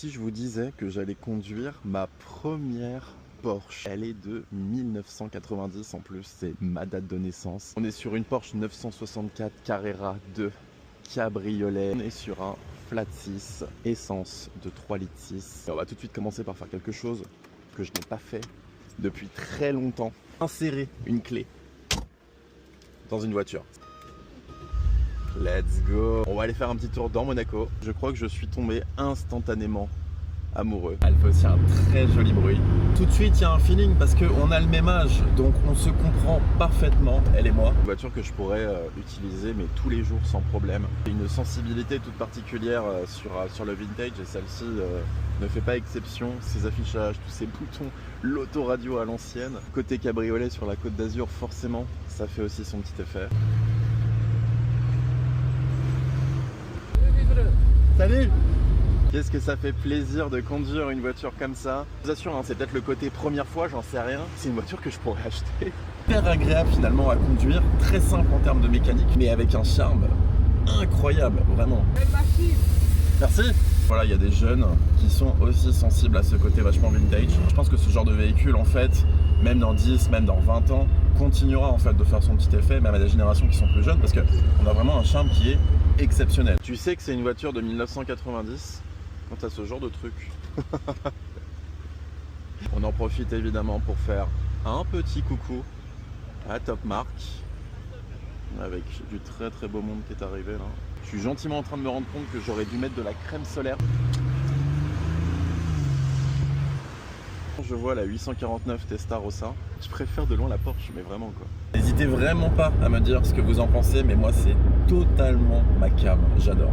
si je vous disais que j'allais conduire ma première Porsche? Elle est de 1990 en plus, c'est ma date de naissance. On est sur une Porsche 964 Carrera 2 cabriolet. On est sur un flat 6 essence de 3,6 litres. Et on va tout de suite commencer par faire quelque chose que je n'ai pas fait depuis très longtemps. Insérer une clé dans une voiture. Let's go. On va aller faire un petit tour dans Monaco. Je crois que je suis tombé instantanément amoureux. Elle fait aussi un très joli bruit. Tout de suite, il y a un feeling parce qu'on a le même âge, donc on se comprend parfaitement, elle et moi. Une voiture que je pourrais utiliser mais tous les jours sans problème. Une sensibilité toute particulière sur le vintage et celle-ci ne fait pas exception. Ces affichages, tous ces boutons, l'autoradio à l'ancienne. Côté cabriolet sur la Côte d'Azur, forcément, ça fait aussi son petit effet. Salut! Qu'est-ce que ça fait plaisir de conduire une voiture comme ça. Je vous assure, hein, c'est peut-être le côté première fois, j'en sais rien. C'est une voiture que je pourrais acheter. Hyper agréable finalement à conduire, très simple en termes de mécanique, mais avec un charme incroyable, vraiment. Merci! Voilà, il y a des jeunes qui sont aussi sensibles à ce côté vachement vintage. Je pense que ce genre de véhicule, en fait, même dans 10, même dans 20 ans, continuera en fait de faire son petit effet, même à des générations qui sont plus jeunes, parce qu'on a vraiment un charme qui est exceptionnel. Tu sais que c'est une voiture de 1990 quand t'as ce genre de truc. On en profite évidemment pour faire un petit coucou à Top Mark, avec du très très beau monde qui est arrivé là. Je suis gentiment en train de me rendre compte que j'aurais dû mettre de la crème solaire. Je vois la 849 Testarossa. Je préfère de loin la Porsche, mais vraiment quoi. N'hésitez vraiment pas à me dire ce que vous en pensez, mais moi c'est totalement ma came, j'adore.